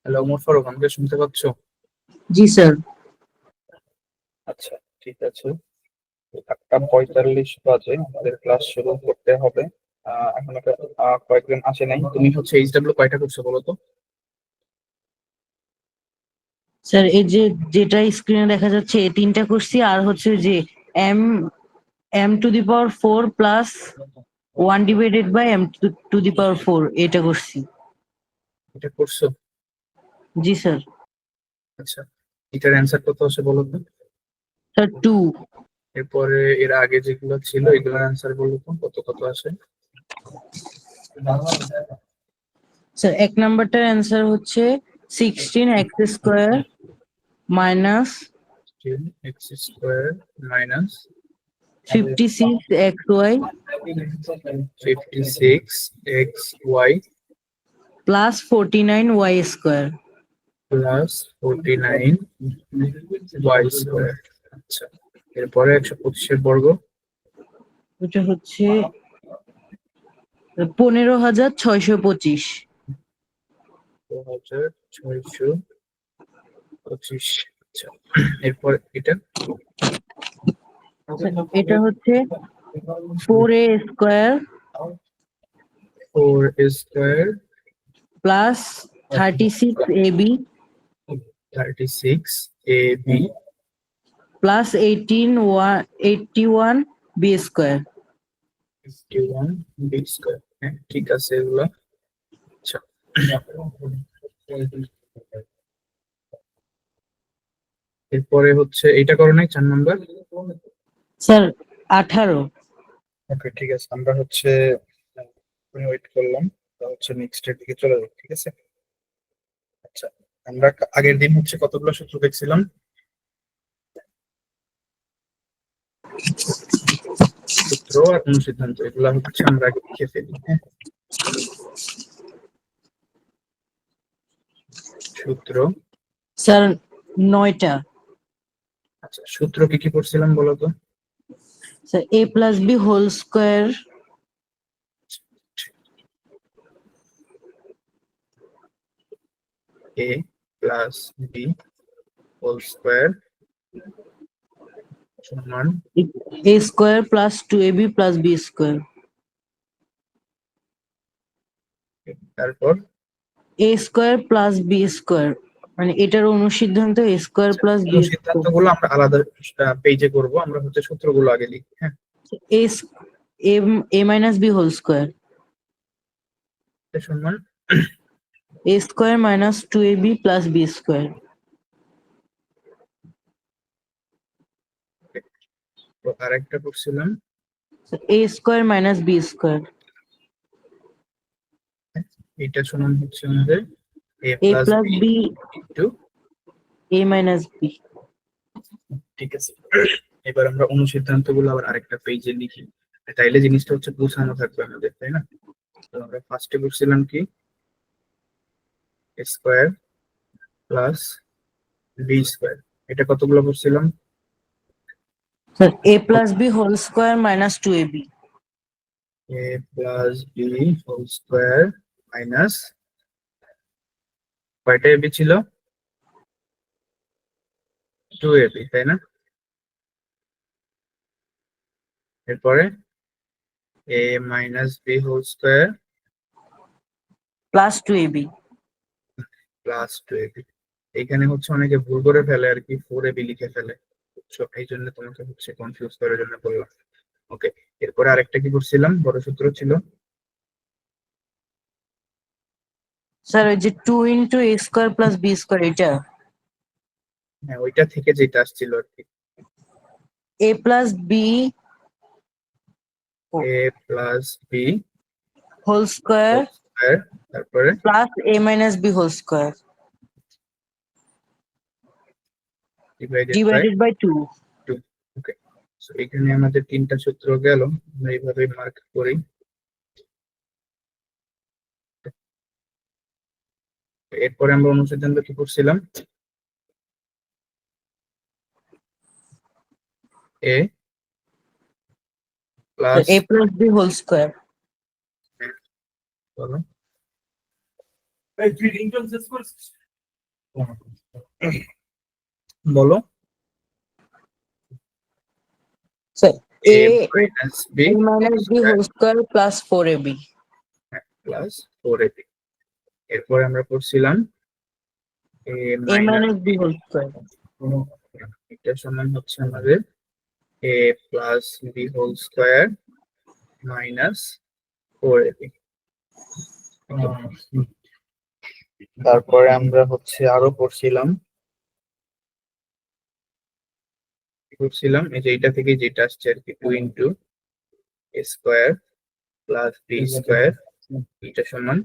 Hello Mosharraf, আমাকে শুনতে পাচ্ছ? জি স্যার। আচ্ছা, ঠিক আছে। 1:45 বাজে, আমাদের ক্লাস শুরু করতে হবে। এখন কয়েকজন আসে নাই। তুমি হচ্ছে এইচডাব্লিউ কয়টা করছো বলো তো? স্যার এই যেটা স্ক্রিনে দেখা যাচ্ছে এই তিনটা করছি, আর হচ্ছে যে M M to the power 4 plus 1 divided by M to the power 4 এটা করছি। এটা করছো? জি স্যার। আচ্ছা, এটার অ্যান্সার কত আসে বলো তো? স্যার 2। এরপরে এর আগে যেগুলো ছিল এগুলোর অ্যান্সার বলো তো কত কত আসে? স্যার এক নাম্বারটার অ্যান্সার হচ্ছে 16 x square minus 10x square minus 56 x y 56xy plus 49 y square. Plus 49y square. আচ্ছা, এরপরে 125-এর বর্গ। ওটা হচ্ছে 15,625। 2625। আচ্ছা, এরপর এটা এটা হচ্ছে 4a square 4 square plus 36 ab 36ab plus 81 b square. 51b square. হ্যাঁ, ঠিক আছে এগুলো। আচ্ছা, এরপরে হচ্ছে এইটা করো নাই 4 নাম্বার? স্যার 18। ওকে, ঠিক আছে। আমরা হচ্ছে ওয়েট করলাম, তা হচ্ছে নেক্সট এর দিকে চলে যাবো, ঠিক আছে? আচ্ছা, আমরা আগের দিন হচ্ছে কতগুলো সূত্র দেখছিলাম? সূত্র আর অনুসিদ্ধান্ত, এগুলা হচ্ছে আমরা আগে লিখে ফেলি। হ্যাঁ, সূত্র। স্যার 9টা। আচ্ছা, সূত্র কি কি পড়ছিলাম বলো তো? Sir a plus B whole square a plus B whole square সমান a square plus 2ab plus B square. তারপর a square plus B square, মানে এটার অনুসিদ্ধান্ত a স্কোয়ার প্লাস বি সিদ্ধান্ত গুলো আমরা আলাদা পেজে করব, আমরা হচ্ছে সূত্রগুলো আগে লিখি। হ্যাঁ, a minus B whole square এটা সমান a square minus 2ab plus B square. আরেকটা করছিলাম a square minus b square এটা সমান হচ্ছে আমাদের a a plus plus b b into. a minus b. ঠিক আছে, এবার আমরা অনুসিদ্ধান্ত গুলো আবার আরেকটা পেজে লিখি, তাইলে জিনিসটা হচ্ছে গোছানো থাকবে আমাদের, তাই না? তো আমরা ফার্স্টে করছিলাম কি, স্কোয়ার প্লাস বি স্কোয়ার। এটা কতগুলো করছিলাম? Sir a plus B whole square minus 2ab A plus B whole square minus কয়টা এবি ছিল? 2ab, তাই না? এরপরে A minus B whole square plus 2ab। Plus 2ab। এখানে হচ্ছে অনেকে ভুল করে ফেলে আর কি, 4ab লিখে ফেলে, বুঝছো? এই জন্য তোমাকে হচ্ছে কনফিউজ করার জন্য বললাম। ওকে, এরপরে আরেকটা কি করছিলাম, বড় সূত্র ছিল? স্যার ওই যে 2 into a square plus B square এটা হ্যাঁ, ওইটা থেকে যেটা আসছিল আর কি, a plus B A plus B whole square whole square, তারপরে plus a minus B whole square divided by divided by 2। 2। Okay, so এখানে আমাদের তিনটা সূত্র গেল, আমরা এইভাবে মার্ক করি। এরপরে আমরা অনুসিদ্ধান্ত কি করছিলাম? A plus a plus B whole square বলো বলো। Sir A a minus B minus b whole square plus 4ab plus 4ab। এরপরে আমরা করছিলাম A a minus minus b whole square এটা সমান হচ্ছে আমাদের A plus B whole square minus 4ab। তারপরে আমরা হচ্ছে আরো করছিলাম এই যে এটা থেকে যেটা আসছে আর কি 2 into A square plus B square এটা সমান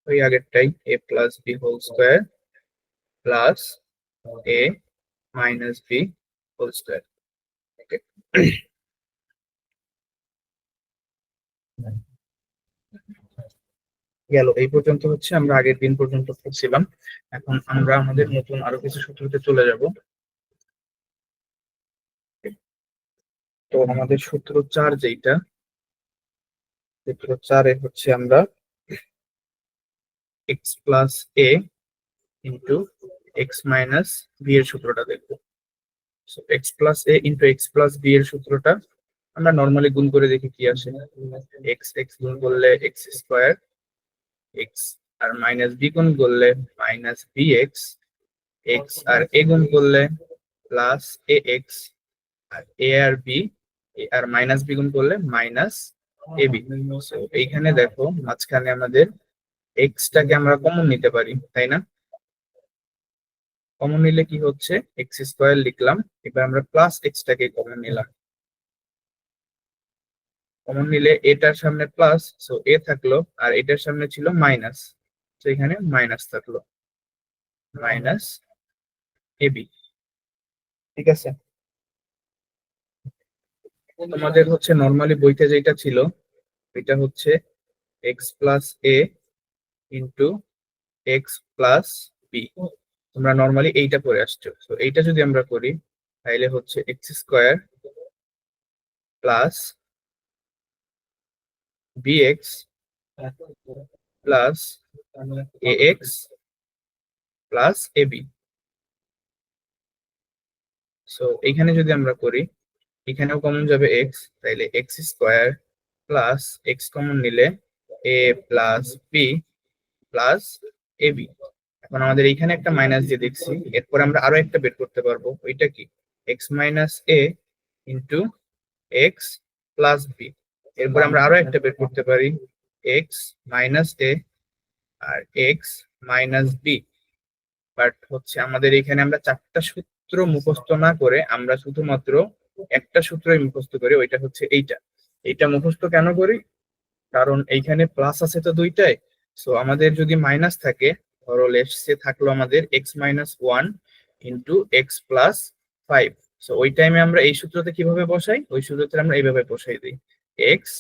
ওই আগেরটাই A plus B whole square plus A minus B whole square. গেল এই পর্যন্ত হচ্ছে আমরা আগের দিন পর্যন্ত করছিলাম। এখন আমরা আমাদের নতুন আরো কিছু সূত্রতে চলে যাব। তো আমাদের সূত্র 4 যেটা, সূত্র 4-এ হচ্ছে আমরা x plus a into x minus B এর সূত্রটা দেখবো। X plus a into x plus B এর সূত্রটা আমরা নর্মালি গুণ করে দেখি কি আসে। এক্স এক্স গুণ করলে এক্স স্কোয়ার, এক্স আর মাইনাস বি গুণ করলে মাইনাস বি এক্স, এক্স আর এ গুণ করলে plus A x, R A R B R minus B গুণ করলে মাইনাস এ বি। এইখানে দেখো মাঝখানে আমাদের এক্সটাকে আমরা কমন নিতে পারি, তাই না? কমন নিলে কি হচ্ছে, এক্স স্কোয়ার লিখলাম, এবার আমরা প্লাস এক্সটাকে কমন নিলাম। কমন নিলে এটার সামনে প্লাস, সো এ থাকলো, আর এটার সামনে ছিল মাইনাস, তো এখানে মাইনাস থাকলো, মাইনাস এ বি। ঠিক আছে, তোমাদের হচ্ছে নর্মালি বইতে যেটা ছিল এটা হচ্ছে x plus a into x plus B. তোমরা নর্মালি এইটা পড়ে আসছো, তো এইটা যদি আমরা করি তাহলে হচ্ছে X square plus B X plus A X plus A B. So এইখানে যদি আমরা করি, এখানেও কমন যাবে এক্স, তাইলে X square plus X common নিলে A plus B plus A B. এখন আমাদের এইখানে একটা মাইনাস দিয়ে দেখছি, এরপর আমরা আরো একটা বের করতে পারবো, ওইটা কি x minus a into x plus b. এরপর আমরা আরো একটা বের করতে পারি, এক্স মাইনাস এ আর এক্স মাইনাস বি। বাট হচ্ছে আমাদের এখানে আমরা 4টা সূত্র মুখস্থ না করে আমরা শুধুমাত্র একটা সূত্রই মুখস্থ করি, ওইটা হচ্ছে এইটা। এইটা মুখস্থ কেন করি, কারণ এইখানে প্লাস আছে তো দুইটাই। সো আমাদের যদি মাইনাস থাকে, ধরো লেটসে থাকলো আমাদের x minus one into x plus five. So ওই টাইমে আমরা এই সূত্রতে কিভাবে বসাই, ওই সূত্রতে আমরা এইভাবে বসাই দিই, এক্স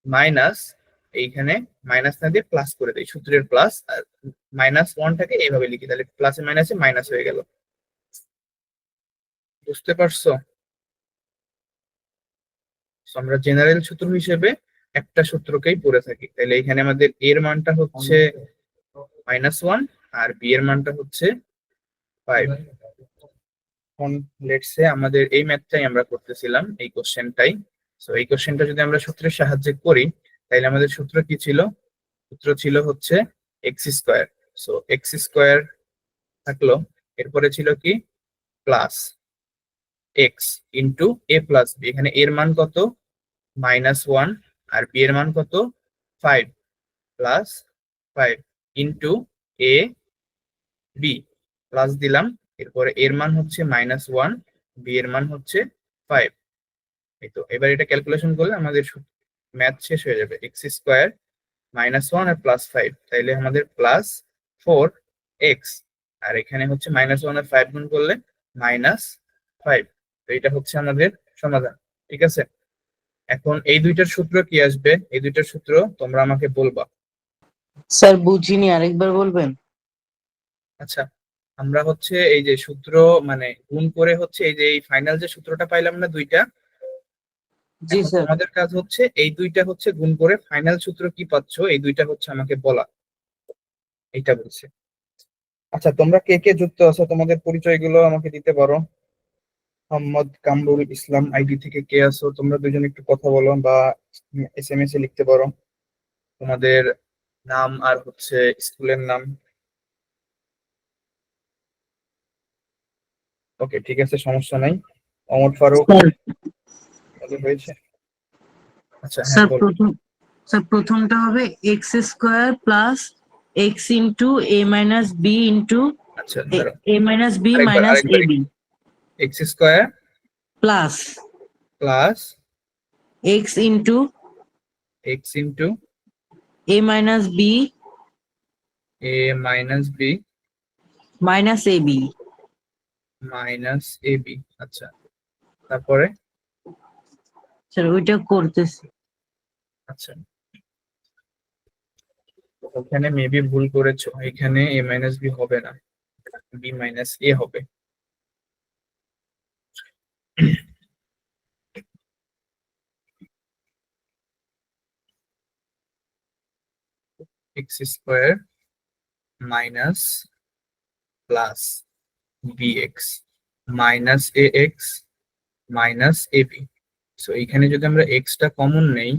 মাইনাস, এইখানে মাইনাস না দিয়ে প্লাস করে দিই, সূত্রের প্লাস, আর মাইনাস ওয়ানটাকে এইভাবে লিখি, তাহলে প্লাসে মাইনাসে মাইনাস হয়ে গেল। বুঝতে পারছো? So আমরা জেনারেল সূত্র হিসেবে একটা সূত্রকেই পড়ে থাকি, তাহলে এখানে আমাদের এর মানটা হচ্ছে -1 আর বি এর মানটা হচ্ছে 5। এখন লেটসে আমাদের এই ম্যাথটাই আমরা করতেছিলাম, এই কোশ্চেনটাই। সো এই কোশ্চেনটা যদি আমরা সূত্রের সাহায্যে করি, তাহলে আমাদের সূত্র কি ছিল, সূত্র ছিল হচ্ছে X square. So x square থাকলো, এরপরে ছিল কি প্লাস এক্স ইন্টু এ প্লাস বি। এখানে এর মান কত, -1, আর বি এর মান কত 5, plus 5 into A B, plus দিলাম, এরপরে এর মান হচ্ছে -1, বি এর মান হচ্ছে 5। এই তো এবার এটা ক্যালকুলেশন করলে আমাদের ম্যাথ শেষ হয়ে যাবে, এক্স স্কোয়ার -1 আর +5, তাইলে আমাদের +4x, আর এখানে হচ্ছে -1 আর 5 গুণ করলে -5। তো এটা হচ্ছে আমাদের সমাধান। ঠিক আছে, এখন এই দুইটার সূত্র কি আসবে, এই দুইটার সূত্র তোমরা আমাকে বলবা। স্যার বুঝিনি, আরেকবার বলবেন? আচ্ছা, আমরা হচ্ছে এই যে সূত্র মানে গুণ করে হচ্ছে এই যে এই ফাইনাল যে সূত্রটা পাইলাম না দুইটা, জি এখন স্যার। তোমাদের কাজ হচ্ছে এই দুইটা হচ্ছে গুণ করে ফাইনাল সূত্র কি পাচ্ছো এই দুইটা হচ্ছে আমাকে বলা, এইটা বলছে। আচ্ছা, তোমরা কে কে যুক্ত আছো তোমাদের পরিচয়গুলো আমাকে দিতে পারো। মোহাম্মদ কামরুল ইসলাম আইডি থেকে কে আছো তোমরা দুজন একটু কথা বলো, বা SMS এ লিখতে পারো তোমাদের নাম আর হচ্ছে স্কুলের নাম। ওকে, ঠিক আছে, সমস্যা নাই। ওমর ফারুক স্যার তাহলে হয়েছে। আচ্ছা, হ্যাঁ স্যার বল। প্রথমটা হবে X square plus x into A minus B into আচ্ছা ধরো, এ মাইনাস বি আরেকবার মাইনাস এ আরেকবার B X square plus plus x into X into A minus B A minus B minus A B. Minus A B. আচ্ছা, তারপরে। Sir ওইটা করতেছি। আচ্ছা, ওখানে মেবি ভুল করেছো, এখানে এ মাইনাস বি হবে না, বি মাইনাস এ হবে। X square minus plus B X minus A X minus A B. So এখানে যদি আমরা এক্সটা কমন নেই,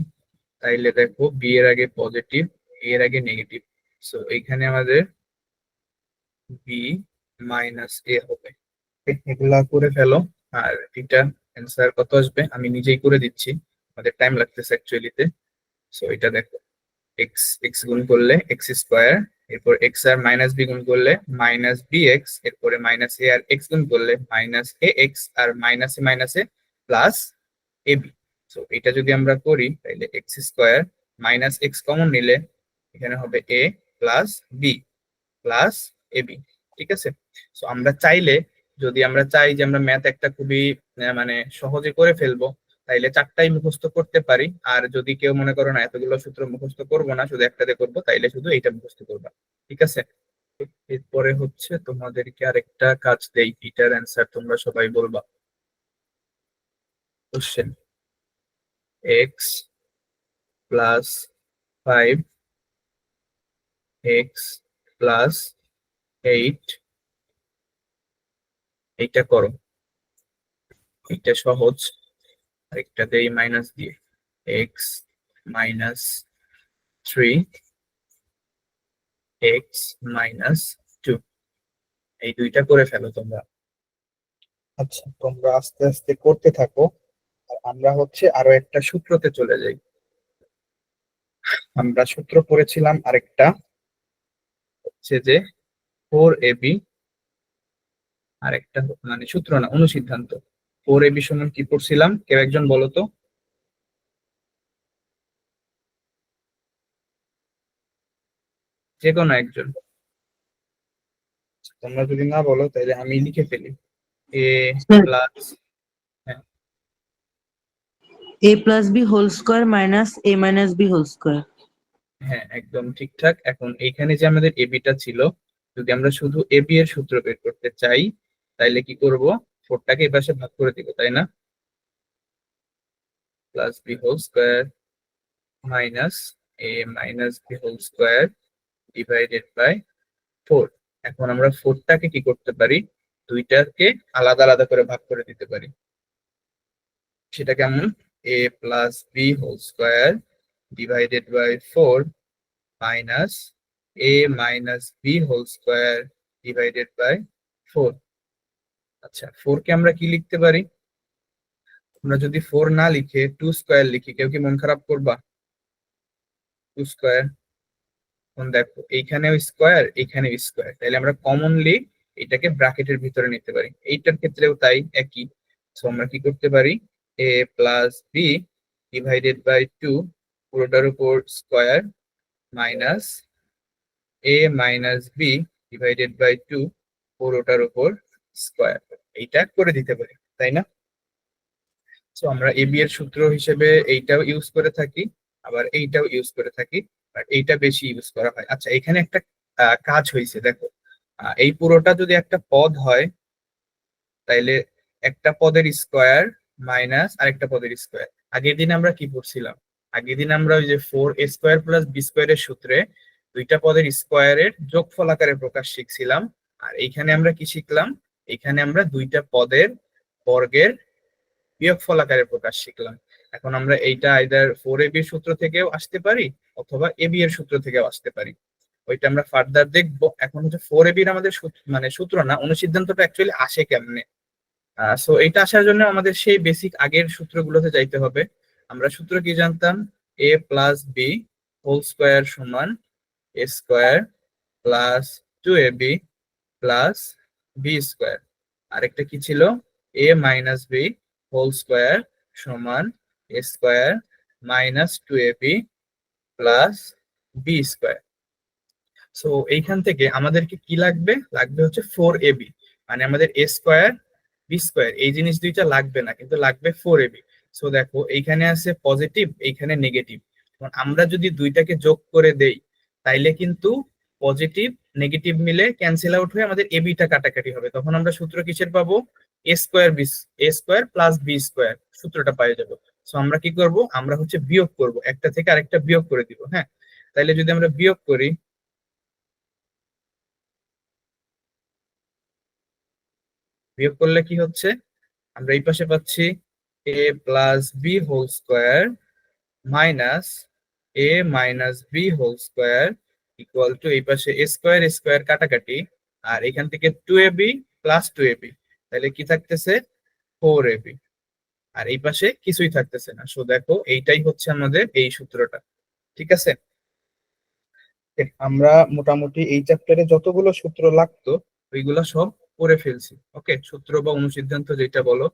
তাইলে দেখো বি এর আগে পজিটিভ, এর আগে নেগেটিভ। সো এখানে আমাদের বি মাইনাস এ হবে। এগুলা করে ফেলো। আর এটা অ্যান্সার কত আসবে আমি নিজেই করে দিচ্ছি, আমাদের টাইম লাগতেছে অ্যাকচুয়ালিতে। সো এটা দেখো, এক্স এক্স গুণ করলে এক্স স্কোয়ার, এরপর এক্স আর মাইনাস বি গুণ করলে মাইনাস বি এক্স, এরপরে মাইনাস এ আর এক্স গুণ করলে মাইনাস এ এক্স, আর মাইনাসে প্লাস এ বি। সো এটা যদি আমরা করি তাহলে x square minus x common নিলে এখানে হবে A plus B plus A B. ঠিক আছে। সো আমরা চাইলে, যদি আমরা চাই যে আমরা ম্যাথ একটা খুবই মানে সহজে করে ফেলবো, তাইলে চারটাই মুখস্থ করতে পারি। আর যদি কেউ মনে করো না এতগুলো সূত্র মুখস্থ করবো না, শুধু একটাতে করবো, তাইলে শুধু এইটা মুখস্থ করবা। ঠিক আছে। এরপরে হচ্ছে তোমাদেরকে আরেকটা কাজ দেই, এটার অ্যান্সার তোমরা সবাই বলবা। Question, x plus 5 x plus 8, এইটা করো। এটা সহজ। আরেকটা দেই মাইনাস দিয়ে, এক্স মাইনাস 3 এক্স মাইনাস 2, এই দুইটা করে ফেলো তোমরা। আচ্ছা, তোমরা আস্তে আস্তে করতে থাকো, আর আমরা হচ্ছে আরো একটা সূত্রতে চলে যাই। আমরা সূত্র পড়েছিলাম আরেকটা, হচ্ছে যে 4ab, আরেকটা মানে সূত্র না, অনুসিদ্ধান্ত। 4ab সমান কি পড়ছিলাম, কেউ একজন বলো তো। যে কোনো একজন। তোমরা যদি না বলো তাহলে আমি লিখে ফেলি, A sir plus. A plus B whole square minus A minus B whole square. হ্যাঁ, একদম ঠিকঠাক। এখন এইখানে যে আমাদের এবিটা ছিল, যদি আমরা শুধু এবি এর সূত্র বের করতে চাই, তাইলে কি করব, 4টাকে এই পাশে ভাগ করে দিব, তাই না? Plus B whole square minus A minus B whole square divided by 4। এখন আমরা 4টাকে কি করতে পারি, দুইটাকে আলাদা আলাদা করে ভাগ করে দিতে পারি। সেটা কেমন, A plus B whole square divided by 4 minus A minus B whole square divided by 4। আচ্ছা, 4 কে আমরা কি লিখতে পারি, আমরা যদি 4 না লিখে 2 স্কোয়ার লিখি, কেউ কি মন খারাপ করবা? 2 স্কোয়ার। এখন দেখো এইখানেও স্কোয়ার এইখানেও স্কোয়ার, তাহলে আমরা কমনলি এটাকে ব্র্যাকেটের ভিতরে নিতে পারি। এইটার ক্ষেত্রেও তাই একই। সো আমরা কি করতে পারি, a plus B divided by 2 পুরোটার উপর square minus A minus B divided by 2 পুরোটার উপর স্কোয়ার, এইটা করে দিতে পারি, তাই না? সো আমরা এবি এর সূত্র হিসেবে এইটাও ইউজ করে থাকি, আবার এইটাও ইউজ করে থাকি, বাট এইটা বেশি ইউজ করা হয়। আচ্ছা, এখানে একটা কাজ হয়েছে দেখো, এই পুরোটা যদি একটা পদ হয়, তাইলে একটা পদের স্কোয়ার মাইনাস আরেকটা পদের স্কোয়ার। আগের দিন আমরা কি পড়ছিলাম, আগের দিন আমরা ওই যে 4a² প্লাস b² এর সূত্রে দুইটা পদের স্কোয়ারের যোগফল আকারে প্রকাশ শিখছিলাম। আর এইখানে আমরা কি শিখলাম? এখানে আমরা দুইটা পদের বর্গের বিয়োগফল আকারে প্রকাশ শিখলাম। এখন আমরা এইটা আইদার 4ab এর সূত্র থেকেও আসতে পারি অথবা ab এর সূত্র থেকেও আসতে পারি, ওইটা আমরা ফার্দার দেখবো। এখন হচ্ছে 4ab এর আমাদের মানে সূত্র না, অনুসিদ্ধান্তটা অ্যাকচুয়ালি আসে কেমনে। সো এটা আসার জন্য আমাদের সেই বেসিক আগের সূত্রগুলোতে যাইতে হবে। আমরা সূত্র কি জানতাম? a plus B whole square সমান a square plus 2ab plus B square. আরেকটা কি ছিল? a minus B whole square সমান a square minus 2ab plus B square. So এইখান থেকে আমাদেরকে কি লাগবে? লাগবে হচ্ছে 4ab, মানে আমাদের a স্কোয়ার বি স্কোয়ার এই জিনিস দুইটা লাগবে না, কিন্তু লাগবে 4ab। সো দেখো এইখানে আছে পজিটিভ, এইখানে নেগেটিভ। আমরা যদি দুইটাকে যোগ করে দেই তাইলে কিন্তু পজিটিভ নেগেটিভ মিলে ক্যান্সেল আউট হয়ে আমাদের এবিটা কাটাকাটি হবে, তখন আমরা সূত্র কিসের পাবো? এ স্কোয়ার বি, এ স্কোয়ার প্লাস বি স্কোয়ার সূত্রটা পাই যাবো। সো আমরা কি করব? আমরা হচ্ছে বিয়োগ করব, একটা থেকে আরেকটা বিয়োগ করে দিব। হ্যাঁ, তাইলে যদি আমরা বিয়োগ করি, বিয়োগ করলে কি হচ্ছে? আমরা এই পাশে পাচ্ছি A plus B whole square minus A minus B whole square equal to এই পাশে এ স্কোয়ার কাটাকাটি, আর এখান থেকে 2ab প্লাস 2ab, তাহলে কি থাকতেছে? 4ab। আর এই পাশে কিছুই থাকতেছে না। সো দেখো এইটাই হচ্ছে আমাদের এই সূত্রটা। ঠিক আছে, আমরা মোটামুটি এই চ্যাপ্টারে যতগুলো সূত্র লাগতো ওইগুলো সব করে ফেলছি। ওকে, সূত্র বা অনুসিদ্ধান্ত যেটা বলো।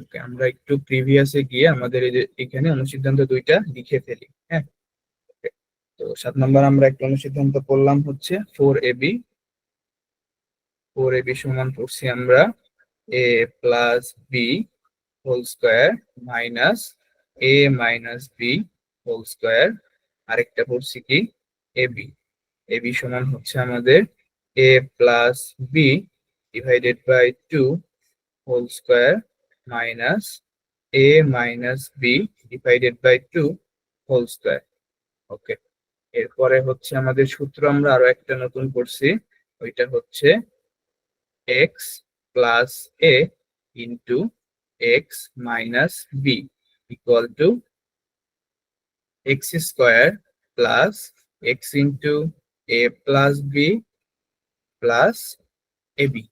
ওকে, আমরা একটু প্রিভিয়াসে গিয়ে আমাদের এই যে এখানে অনুসিদ্ধান্ত দুইটা লিখে ফেলি। হ্যাঁ, okay, তো 7 নম্বর আমরা একটা অনুসিদ্ধান্ত পড়লাম হচ্ছে 4ab। 4ab সমান পড়ছি আমরা a plus B whole square minus A minus B whole square. আরেকটা পড়ছি কি? এবি। এবি সমান হচ্ছে আমাদের A plus B divided by 2 whole square minus A minus B divided by 2 whole square. Okay, এরপরে হচ্ছে আমাদের সূত্র আমরা আরো একটা নতুন করছি, ওইটা হচ্ছে x plus a into x minus b equal to x square plus x into A plus B plus a b.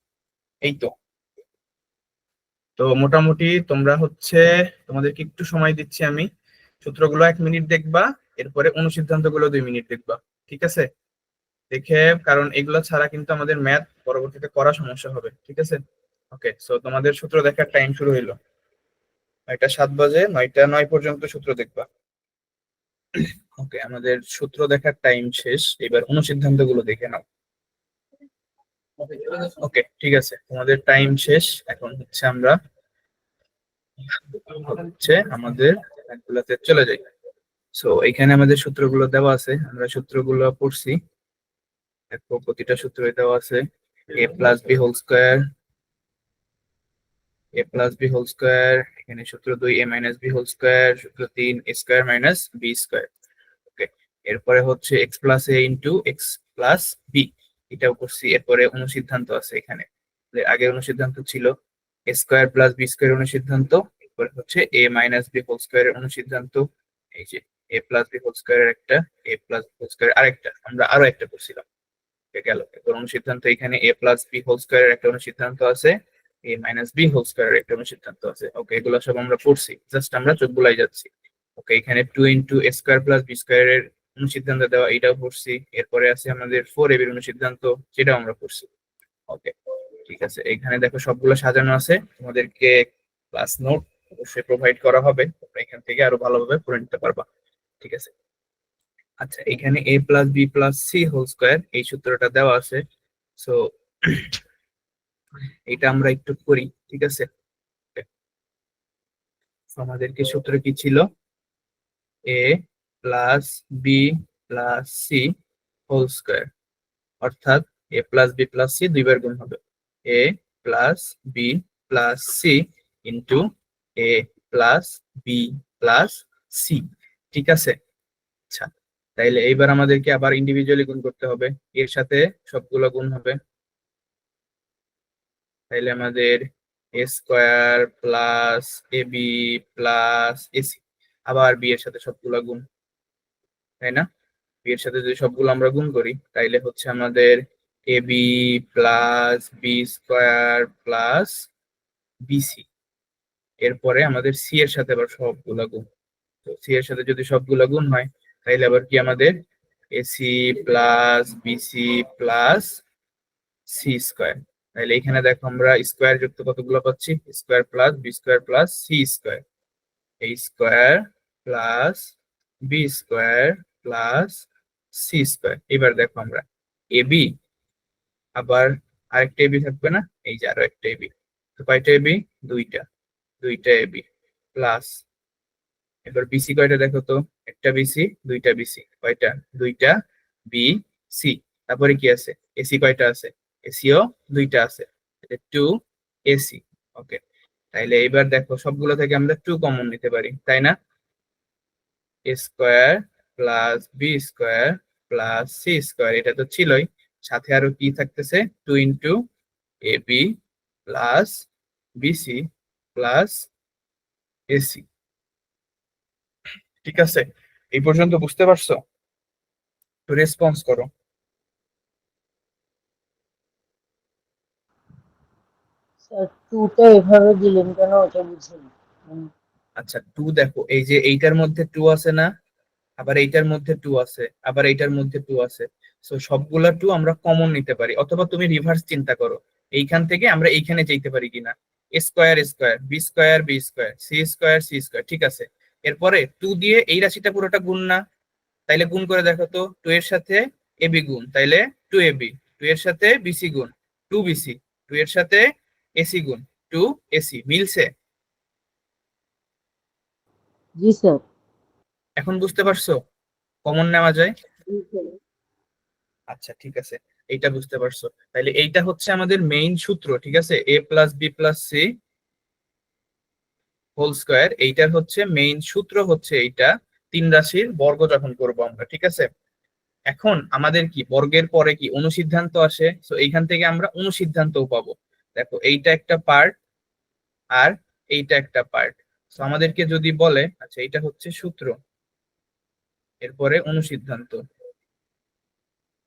এই তো। তো মোটামুটি তোমরা হচ্ছে, তোমাদেরকে একটু সময় দিচ্ছি আমি, সূত্রগুলো 1 মিনিট দেখবা, এরপরে অনুসিদ্ধান্ত গুলো 2 মিনিট দেখবা। ঠিক আছে, দেখে, কারণ এগুলো ছাড়া কিন্তু আমাদের ম্যাথ পরবর্তীতে করা সমস্যা হবে। ঠিক আছে, ওকে। সো তোমাদের সূত্র দেখার টাইম শুরু হইলো। 9টা 7 বাজে, 9টা 9 পর্যন্ত সূত্র দেখবা। ওকে, আমাদের সূত্র দেখার টাইম শেষ, এবার অনুসিদ্ধান্ত গুলো দেখে নাও। ওকে, ঠিক আছে, তোমাদের টাইম শেষ। এখন হচ্ছে আমরা আমাদের ম্যাথগুলোতে চলে যাই। সো এখানে আমাদের সূত্রগুলো দেওয়া আছে, আমরা সূত্রগুলো পড়ছি। দেখো প্রতিটা সূত্র দেওয়া আছে। A plus B whole square, A plus B whole square, এখানে সূত্র 2 এ মাইনাস বি হোল স্কোয়ার, সূত্র 3 এ square minus b square. Okay, এরপরে হচ্ছে x plus a into x plus B, এটাও করছি। এরপরে অনুসিদ্ধান্ত আছে এখানে, আগে অনুসিদ্ধান্ত ছিল A square plus B square অনুসিদ্ধান্ত, এরপরে হচ্ছে এ মাইনাস বি হোল স্কোয়ারের অনুসিদ্ধান্ত। এই যে এ প্লাস বি হোল স্কোয়ারের একটা, এ প্লাস বি হোল স্কোয়ার আরেকটা, আমরা আরো একটা করছিলাম। গেল, এরপর অনুসিদ্ধান্ত এখানে এ প্লাস বি হোল স্কোয়ারের একটা অনুসিদ্ধান্ত আছে, এ মাইনাস বি হোল স্কোয়ারের একটা অনুসিদ্ধান্ত আছে। ওকে, এগুলো সব আমরা পড়ছি, জাস্ট আমরা চোখ বুলাই যাচ্ছি। ওকে, এখানে 2 into A square plus B স্কোয়ারের অনুসিদ্ধান্ত দেওয়া, এটাও পড়ছি। এরপরে আছে আমাদের 4ab এর অনুসিদ্ধান্ত, সেটাও আমরা পড়ছি। ওকে, ঠিক আছে, এখানে দেখো সবগুলো সাজানো আছে। তোমাদেরকে ক্লাস নোট অবশ্যই প্রোভাইড করা হবে, তোমরা এখান থেকে আরো ভালোভাবে পড়ে নিতে পারবা। ঠিক আছে, আচ্ছা, এখানে A plus B plus C whole square এই সূত্রটা দেওয়া আছে। সো এটা আমরা একটু করি। ঠিক আছে, So, আমাদেরকে সূত্র কি ছিল? A plus B plus C whole square, অর্থাৎ A plus B plus C দুইবার গুণ হবে, A plus B plus C into A plus B plus C. ঠিক আছে, আচ্ছা, তাইলে এইবার আমাদেরকে আবার ইন্ডিভিজুয়ালি গুণ করতে হবে, এর সাথে সবগুলো গুণ হবে। তাইলে আমাদের এ square plus A B plus AC, আবার বি এর সাথে সবগুলো গুণ, তাই না? বি এর সাথে যদি সবগুলো আমরা গুণ করি তাইলে হচ্ছে আমাদের A B plus B square plus BC. এরপরে আমাদের সি এর সাথে আবার সবগুলা গুণ, তো সি এর সাথে যদি সবগুলা গুণ হয় তাইলে আবার কি আমাদের AC plus BC plus C square. তাহলে এখানে দেখো আমরা স্কোয়ার যুক্ত কতগুলো পাচ্ছি, square plus B square plus C square, এই square plus B square plus C square. এবার দেখো আমরা এবি, আবার আরেকটা এবি থাকবে না, এই যে আরো একটা এবি, তো কয়টা এবি, দুইটা, দুইটা এবি প্লাস, এবার বিসি কয়টা দেখো তো, একটা বিসি দুইটা বিসি, কয়টা, দুইটা বি সি। তারপরে কি আছে, এসি কয়টা আছে, এসিও দুইটা আছে, টু এসি। ওকে, তাইলে এবার দেখো সবগুলো থেকে আমরা টু কমন নিতে পারি, তাই না? A square plus B square plus C square, এটা তো ছিলই, সাথে আরো কি থাকতেছে, two into A B plus BC plus AC. ঠিক আছে, এই পর্যন্ত বুঝতে পারছো? তো রেসপন্স করো। স্যার টুটা এভাবে দিলেন কেন ওটা বুঝিনি। আচ্ছা, টু দেখো, এই যে এইটার মধ্যে টু আছে না, আবার এইটার মধ্যে টু আছে, আবার এইটার মধ্যে টু আছে, সো সবগুলা টু আমরা কমন নিতে পারি, অথবা তুমি রিভার্স চিন্তা করো, এইখান থেকে আমরা এইখানে যেতে পারি কিনা, A square square B square B square C square C square, ঠিক আছে। এরপরে টু দিয়ে এই রাশিটা পুরোটা গুণ না, তাইলে গুণ করে দেখো তো, টু এর সাথে এবি গুণ, তাইলে টু এবি, টু এর সাথে বিসি গুণ, টু বিসি, টু এর সাথে এসি গুণ, টু এসি, মিলছে? জি স্যার। এখন বুঝতে পারছো কমন নেওয়া যায়? জি স্যার। আচ্ছা ঠিক আছে, এইটা বুঝতে পারছো, তাহলে এইটা হচ্ছে আমাদের মেইন সূত্র, ঠিক আছে, A plus B plus C whole square, এইটার হচ্ছে মেইন সূত্র হচ্ছে এইটা, তিন রাশির বর্গ যখন করব আমরা, ঠিক আছে। এখন আমাদের কি বর্গের পরে কি অনুসিদ্ধান্ত আসে, তো এইখান থেকে আমরা অনুসিদ্ধান্তও পাবো। দেখো এইটা একটা পার্ট আর এইটা একটা পার্ট, তো আমাদেরকে যদি বলে, আচ্ছা এইটা হচ্ছে সূত্র, এরপরে অনুসিদ্ধান্ত,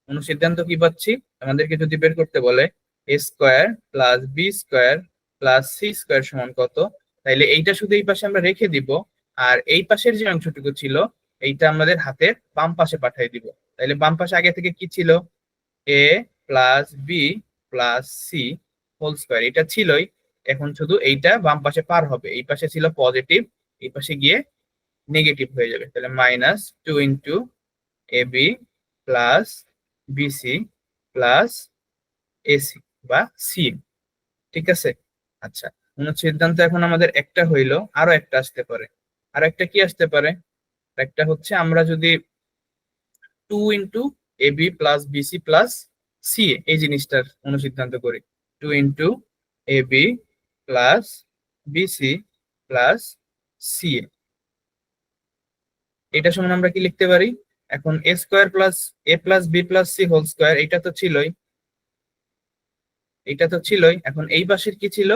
অনুসিদ্ধান্ত কি পাচ্ছি, আমাদেরকে যদি বের করতে বলে A square plus B square plus C square সমান কত, তাইলে এইটা শুধু এই পাশে আমরা রেখে দিব, আর এই পাশের যে অংশটুকু ছিল এইটা আমাদের হাতের বাম পাশে পাঠিয়ে দিব। তাইলে বাম পাশে আগে থেকে কি ছিল, A plus B plus C whole square, এটা ছিলই, এখন শুধু এইটা বাম পাশে পার হবে, এই পাশে ছিল পজিটিভ, এই পাশে গিয়ে নেগেটিভ হয়ে যাবে, তাহলে minus two into A B plus BC plus AC বা সি, ঠিক আছে। আচ্ছা, অনুচ্ছেদান্ত এখন আমাদের একটা হইলো, আরো একটা আসতে পারে, আরো একটা কি আসতে পারে, একটা হচ্ছে আমরা যদি two into A B plus BC plus C, এই জিনিসটার অনুসিদ্ধান্ত করি, two into A B plus BC plus C, এটা সমান আমরা কি লিখতে পারি, এখন A square plus A plus B plus C whole square, এটা তো ছিলই, এটা তো ছিলই, এখন এই পাশের কি ছিল,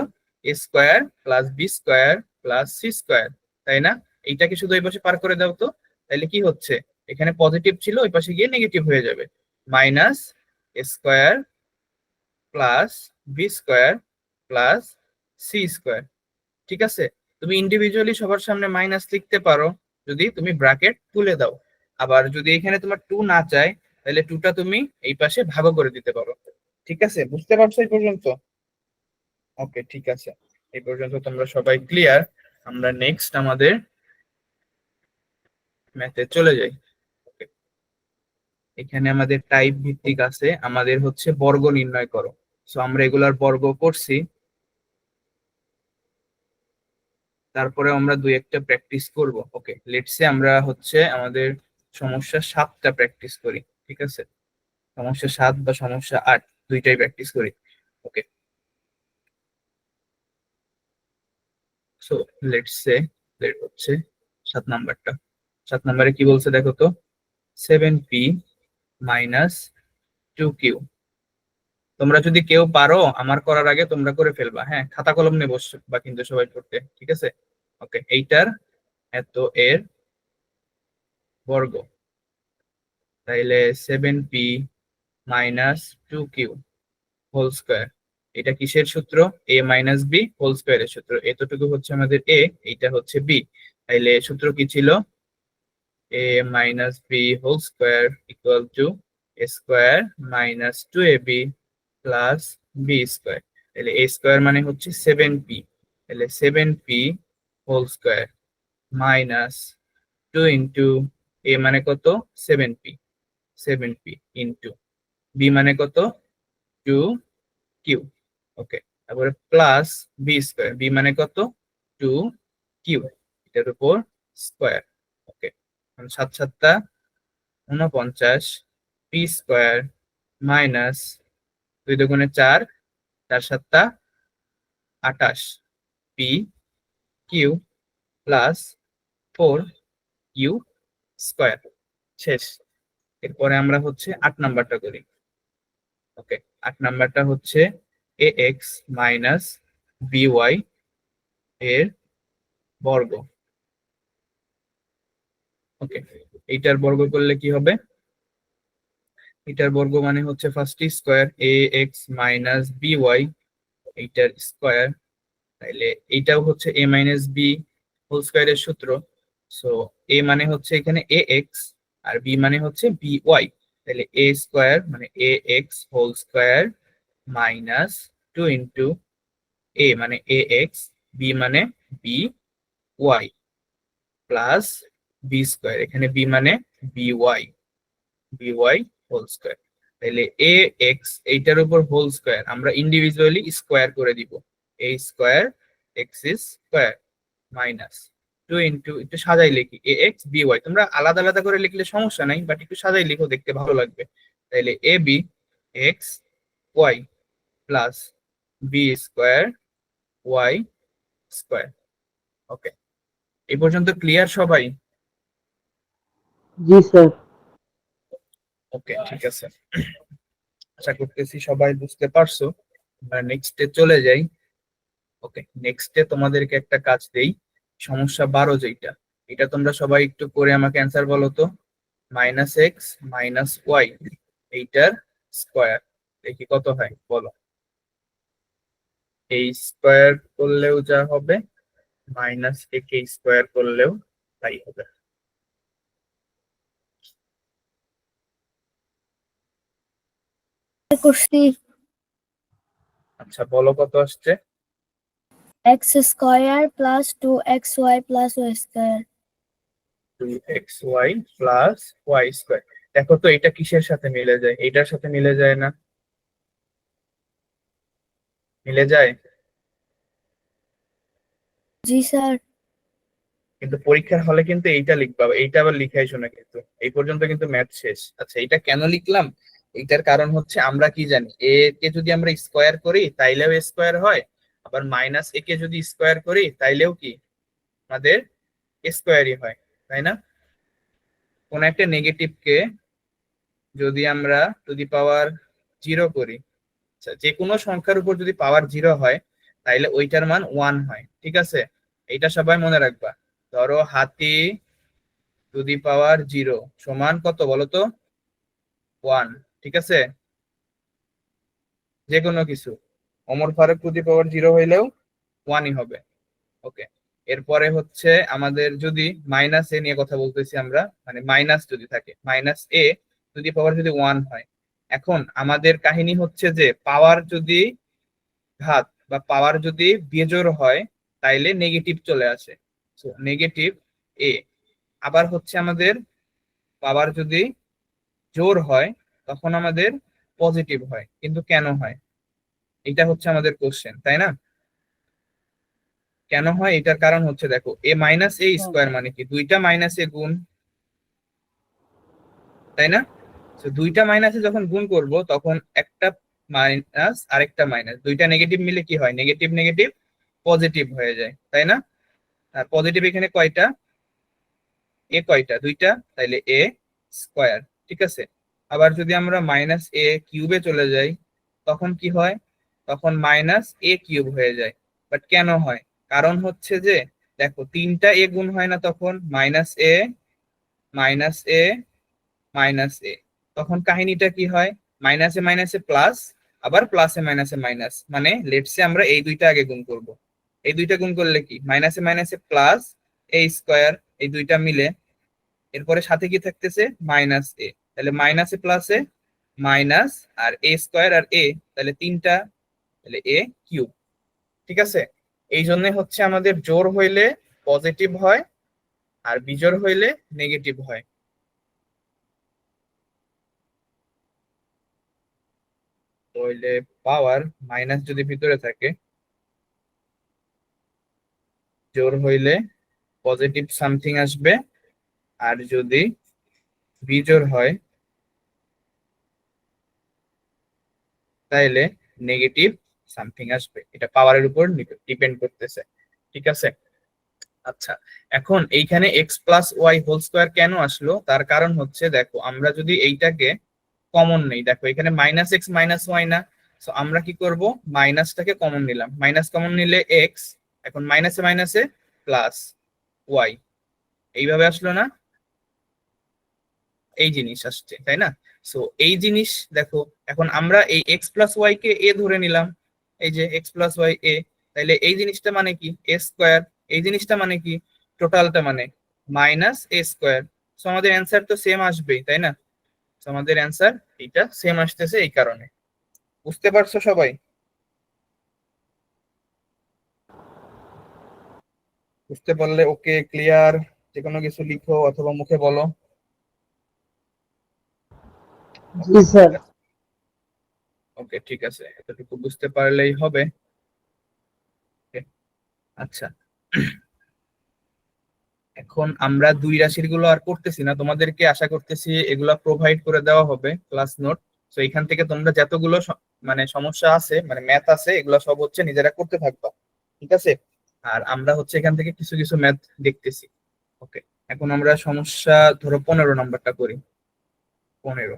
A square plus B square plus C square, তাই না? এইটাকে শুধু এই পাশে পার করে দাও তো, তাহলে কি হচ্ছে, এখানে পজিটিভ ছিল ওই পাশে গিয়ে নেগেটিভ হয়ে যাবে, minus square plus B square plus C square, ঠিক আছে। তুমি ইন্ডিভিজুয়ালি সবার সামনে মাইনাস লিখতে পারো যদি তুমি ব্র্যাকেট তুলে দাও, আবার যদি এখানে তোমার টু না চায় তাহলে টুটা তুমি এই পাশে ভাগও করে দিতে পারো, ঠিক আছে। বুঝতে পারছো এই পর্যন্ত? ওকে ঠিক আছে, এই পর্যন্ত তোমরা সবাই ক্লিয়ার। আমরা নেক্সট আমাদের ম্যাথে চলে যাই। Okay, এখানে আমাদের টাইপ ভিত্তিক আছে, আমাদের হচ্ছে বর্গ নির্ণয় করো, সো আমরা এগুলার বর্গ করছি, তারপরে আমরা দুই একটা প্র্যাকটিস করব। ওকে, লেটস সে আমরা হচ্ছে আমাদের সমস্যা 7টা প্র্যাকটিস করি, ঠিক আছে, সমস্যা 7 বা সমস্যা 8 দুইটাই প্র্যাকটিস করি। ওকে, সো লেটস সে হচ্ছে 7 নাম্বারটা, 7 নাম্বারে কি বলছে দেখো তো, 7p মাইনাস 2q। তোমরা যদি কেউ পারো আমার করার আগে তোমরা করে ফেলবা, হ্যাঁ, খাতা কলম নিয়ে বসবা কিন্তু সবাই পড়তে, ঠিক আছে? ওকে, এইটার এত এর বর্গ, তাইলে 7p minus 2q whole square. এটা কিসের সূত্র? a মাইনাস b হোল স্কয়ারের সূত্র। এতটুকু হচ্ছে আমাদের a, এইটা হচ্ছে b। তাইলে সূত্র কি ছিল? a minus b whole square equal to a square minus 2ab plus b square. তাহলে a স্কয়ার মানে হচ্ছে 7p, তাহলে 7p whole square minus 2 into a মানে কত? 7p, 7p ইন্টু b মানে কত? 2q। ওকে, তারপরে প্লাস বি স্কয়ার, বি মানে কত? 2q, এটার উপর স্কয়ার। ওকে, 7 7 49 পি স্কয়ার মাইনাস 2 দুগুণে 4, 4 7 28 P Q plus 4q square. শেষ। এরপরে আমরা হচ্ছে 8 নাম্বারটা করি। ওকে, 8 নাম্বারটা হচ্ছে ax মাইনাস by এর বর্গ। ওকে, এইটার বর্গ করলে কি হবে? এটার বর্গ মানে হচ্ছে first square ax minus by, এইটার স্কয়ার। তাইলে এইটাও হচ্ছে a মাইনাস b হোল স্কয়ারের সূত্র। সো a মানে হচ্ছে এখানে ax আর b মানে হচ্ছে by। তাহলে a স্কয়ার মানে ax whole square minus 2 into a মানে ax, b মানে by প্লাস b স্কয়ার, এখানে b মানে by হোল স্কয়ার। তাহলে ax এইটার উপর হোল স্কয়ার আমরা ইন্ডিভিজুয়ালি স্কয়ার করে দিব, a square x square minus 2 into, একটু সাজাই লিখি, ax by। তোমরা আলাদা আলাদা করে লিখলে সমস্যা নাই, বাট একটু সাজাই লিখো, দেখতে ভালো লাগবে। তাহলে ab x y plus b square y square. Okay, এই পর্যন্ত ক্লিয়ার সবাই? জি স্যার। ওকে, ঠিক আছে, আশা করতেছি সবাই বুঝতে পারছো। আমরা নেক্সটে চলে যাই। ওকে, নেক্সটে তোমাদেরকে একটা কাজ দেই, সমস্যা 12 যেটা, এটা তোমরা সবাই একটু করে আমাকে অ্যান্সার বলো তো। মাইনাস এক্স মাইনাস ওয়াই এইটার স্কয়ার দেখি কত হয়, বলো। এই স্কয়ার করলেও যা হবে, মাইনাস একে স্কয়ার করলেও তাই হবে। করছি আচ্ছা, বলো কত আসছে? X square plus 2xy plus y square. 2xy plus y square. দেখো তো এটা কিসের সাথে মিলে যায়? এইটার সাথে মিলে যায় না? মিলে যায়। জি স্যার। কিন্তু পরীক্ষার হলে কিন্তু এইটা লিখবা, এইটা আবার লিখাই শোনা, কিন্তু এই পর্যন্ত কিন্তু ম্যাথ শেষ। আচ্ছা, এটা কেন লিখলাম? এইটার কারণ হচ্ছে আমরা কি জানি, এ কে যদি আমরা স্কয়ার করি তাইলেও স্কয়ার হয়, আবার মাইনাস এ কে যদি স্কয়ার করি তাইলেও কি আমাদের স্কয়ারই হয়, তাই না? কোন একটা নেগেটিভ কে যদি আমরা টু দি পাওয়ার 0 করি, আচ্ছা, যে কোনো সংখ্যার উপর যদি পাওয়ার 0 হয় তাইলে ওইটার মান 1 হয়, ঠিক আছে? এইটা সবাই মনে রাখবা। ধরো হাতি টু দি পাওয়ার 0 সমান কত বলো তো? 1, ঠিক আছে? যে কোনো কিছু, ওমর ফারুক টু দি পাওয়ার 0 হইলেও 1ই হবে। ওকে, এরপরে হচ্ছে আমাদের যদি মাইনাস এ নিয়ে কথা বলতেছি আমরা, মানে মাইনাস যদি থাকে, মাইনাস এ টু দি পাওয়ার যদি 1 হয়, এখন আমাদের কাহিনী হচ্ছে যে পাওয়ার যদি ঘাত বা পাওয়ার যদি বিজোড় হয় তাইলে নেগেটিভ চলে আসে, নেগেটিভ এ। আবার হচ্ছে আমাদের পাওয়ার যদি জোর হয় তখন আমাদের পজিটিভ হয়, কিন্তু কেন হয় এটা হচ্ছে আমাদের কোশ্চেন, তাই না? কেন হয় এটার কারণ হচ্ছে, দেখো এ মাইনাস এ স্কোয়ার মানে কি দুইটা মাইনাস এ গুণ, তাই না? তো দুইটা মাইনাসে যখন গুণ করব তখন একটা মাইনাস আরেকটা মাইনাস, দুইটা নেগেটিভ মিলে কি হয়, নেগেটিভ নেগেটিভ পজিটিভ হয়ে যায়, তাই না? আর পজিটিভ এখানে কয়টা? এ কয়টা? দুইটা, তাইলে এ স্কয়ার, ঠিক আছে। আবার যদি আমরা মাইনাস এ কিউবে চলে যাই তখন কি হয়, তখন মাইনাস এ কিউব হয়ে যায়। বাট কেন হয়, কারণ হচ্ছে যে দেখো তিনটা এ গুণ হয় না, তখন মাইনাস এ মাইনাস এ মাইনাস এ, তখন কাহিনীটা কি হয়, মাইনাসে মাইনাসে প্লাস, আবার প্লাসে মাইনাসে মাইনাস, মানে লেটসে আমরা এই দুইটা আগে গুণ করব। এই দুইটা গুণ করলে কি মাইনাসে মাইনাসে প্লাস এ স্কয়ার, এই দুইটা মিলে, এরপরে সাথে কি থাকতেছে মাইনাস এ, তাহলে মাইনাসে প্লাসে মাইনাস, আর এ স্কয়ার আর এ, তাহলে তিনটা, তাহলে এ কিউব, ঠিক আছে। এই জন্য হচ্ছে আমাদের জোড় হইলে পজিটিভ হয় আর বিজোড় হইলে নেগেটিভ হয়। তাহলে পাওয়ার মাইনাস যদি ভিতরে থাকে, জোড় হইলে পজিটিভ সামথিং আসবে, আর যদি বিজোড় হয় তাইলে নেগেটিভ সামথিং আসবে। এটা পাওয়ারের উপর ডিপেন্ড করতেছে, ঠিক আছে। আচ্ছা, এখন এইখানে x plus y whole square কেন আসলো, তার কারণ হচ্ছে দেখো আমরা যদি এইটাকে কমন নেই, দেখো এখানে মাইনাস এক্স মাইনাস ওয়াই না, তো আমরা কি করব, মাইনাসটাকে কমন নিলাম, মাইনাস কমন নিলে এক্স, এখন মাইনাসে মাইনাসে প্লাস ওয়াই, এইভাবে আসলো না, এই জিনিস আসছে, তাই না। সো এই জিনিস দেখো, এখন আমরা এই এক্স প্লাস ওয়াই কে এ ধরে নিলাম, এই যে এক্স প্লাস ওয়াই এ, তাইলে এই জিনিসটা মানে কি এ স্কোয়ার, এই জিনিসটা মানে কি টোটালটা মানে মাইনাস এ স্কোয়ার। সো আমাদের অ্যান্সার তো সেম আসবেই, তাই না। তো আমাদের অ্যান্সার এইটা সেম আসতেছে এই কারণে। বুঝতে পারছো সবাই? বুঝতে পারলে ওকে, ক্লিয়ার, যে কোনো কিছু লিখো অথবা মুখে বলো। জি স্যার। ওকে, ঠিক আছে, এতটুকু বুঝতে পারলেই হবে। Okay, আচ্ছা, এখন আমরা দুই রাশির গুলো আর করতেছি না, তোমাদেরকে আশা করতেছি এগুলা প্রোভাইড করে দেওয়া হবে ক্লাস নোট। তো এখান থেকে তোমরা যতগুলো মানে সমস্যা আছে, মানে ম্যাথ আছে, এগুলো সব হচ্ছে নিজেরা করতে থাকবা, ঠিক আছে। আর আমরা হচ্ছে এখান থেকে কিছু কিছু ম্যাথ দেখতেছি। ওকে, এখন আমরা সমস্যা ধরো 15 নম্বরটা করি। 15,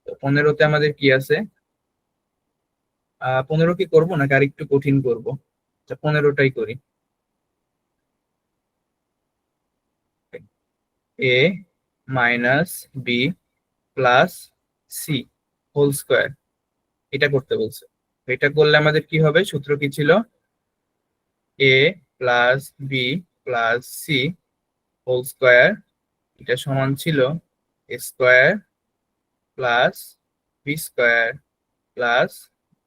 তো 15তে আমাদের কি আছে, 15 কি করবো নাকি আর একটু কঠিন করবো? আচ্ছা, 15টাই করি। A minus B plus C whole square, এটা করতে বলছে। তো এটা করলে আমাদের কি হবে, সূত্র কি ছিল, A plus B plus C whole square, এটা সমান ছিল A square plus B square plus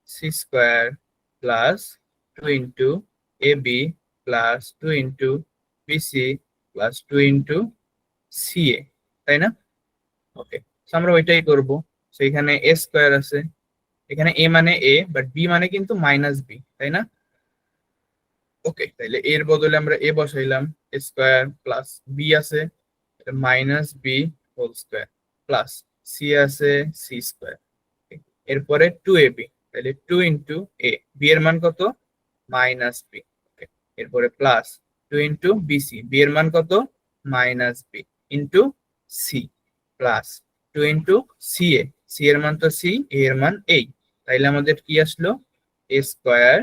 C square plus 2 into A B plus 2 into BC plus 2 into C A, তাই না। ওকে, আমরা ওইটাই করব। তো এখানে এ স্কোয়ার আছে, এখানে এ মানে এ, বাট বি মানে কিন্তু মাইনাস বি, তাই না। ওকে, তাহলে এর বদলে আমরা এ বসাইলাম, স্কোয়ার প্লাস বি আছে minus B whole square plus c আছে সি স্কোয়ার, এরপরে 2ab, তাহলে 2 ইন্টু এ, বি এর মান কত মাইনাস বি, এরপরে প্লাস 2 ইন্টু বিসি, বি এর মান কত minus B into C plus 2 into C A, C এর মান তো সি, এ এর মান এই, তাইলে আমাদের কি আসলো এ স্কোয়ার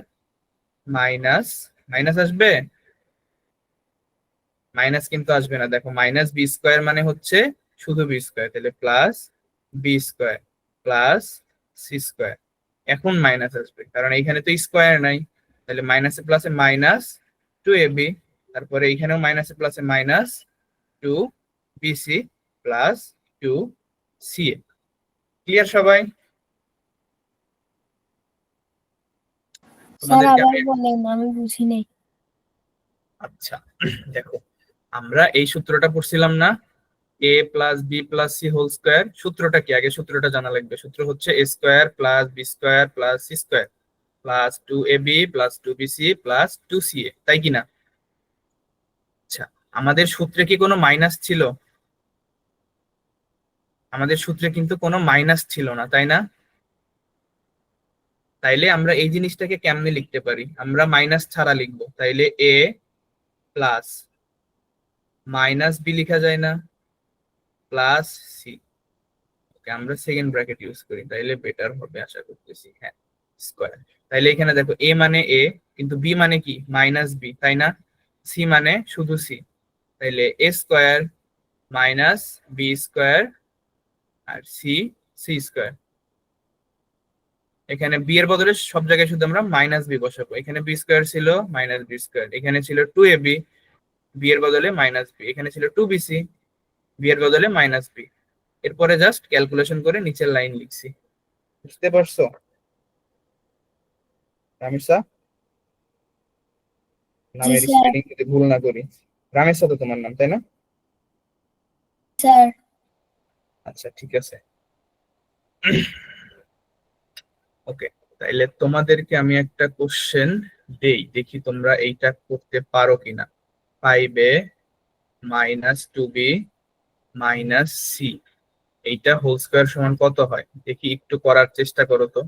মাইনাস, মাইনাস আসবে, মাইনাস কিন্তু আসবে না, দেখো মাইনাস বি স্কোয়ার মানে হচ্ছে শুধু বি স্কোয়ার, তাহলে plus B square plus C square, এখন মাইনাস আসবে কারণ এইখানে তো স্কোয়ার নাই, তাহলে মাইনাসে প্লাসে মাইনাস 2ab, তারপরে এইখানেও মাইনাসে প্লাসে minus 2bc plus 2ca। Clear সবাই? স্যার তোমাদেরকে আবার আমি, বলেন, আমি বুঝি নাই। আচ্ছা দেখো, আমরা এই সূত্রটা পড়ছিলাম না, A plus B plus C whole square, সূত্রটা কি, আগে সূত্রটা জানা লাগবে। সূত্র হচ্ছে A square plus B square plus C square plus 2ab plus 2bc plus 2ca, তাই কি না। আচ্ছা, আমাদের সূত্রে কি কোনো মাইনাস ছিল? আমাদের সূত্রে কিন্তু কোনো মাইনাস ছিল না, তাই না। তাইলে আমরা এই জিনিসটাকে কেমনে লিখতে পারি, আমরা মাইনাস ছাড়া লিখবো, তাইলে এ প্লাস মাইনাস বি লিখা যায় না, প্লাস সি। আমরা সেকেন্ড ব্র্যাকেট ইউজ করি, তাইলে বেটার হবে আশা করতেছি। হ্যাঁ, স্কয়ার। তাইলে এখানে দেখো এ মানে এ, কিন্তু বি মানে কি মাইনাস বি, তাই না? সি মানে শুধু সি, তাইলে এ স্কয়ার মাইনাস বি স্কয়ার আর সি সি স্কয়ার। এখানে বি এর বদলে সব জায়গায় শুধু আমরা মাইনাস বি বসাবো। এখানে বি স্কয়ার ছিল মাইনাস বি স্কয়ার, এখানে ছিল টু এ বি, বি এর বদলে মাইনাস বি, এখানে ছিল টু বি সি, বি এর বদলে মাইনাস বি। এরপরে জাস্ট ক্যালকুলেশন করে নিচের লাইন লিখছি। বুঝতে পারছো রামিসা? জি নামের স্যার। স্পেলিং যদি ভুল না করি। রামেসা তো তোমার নাম, তাই না? স্যার আচ্ছা ঠিক আছে। ওকে, তাইলে তোমাদেরকে আমি একটা কোশ্চেন দেই, দেখি তোমরা এইটা করতে পারো কিনা। 5a minus 2b minus c, এইটা হোল স্কয়ার সমান কত হয় দেখি, একটু করার চেষ্টা করো তো।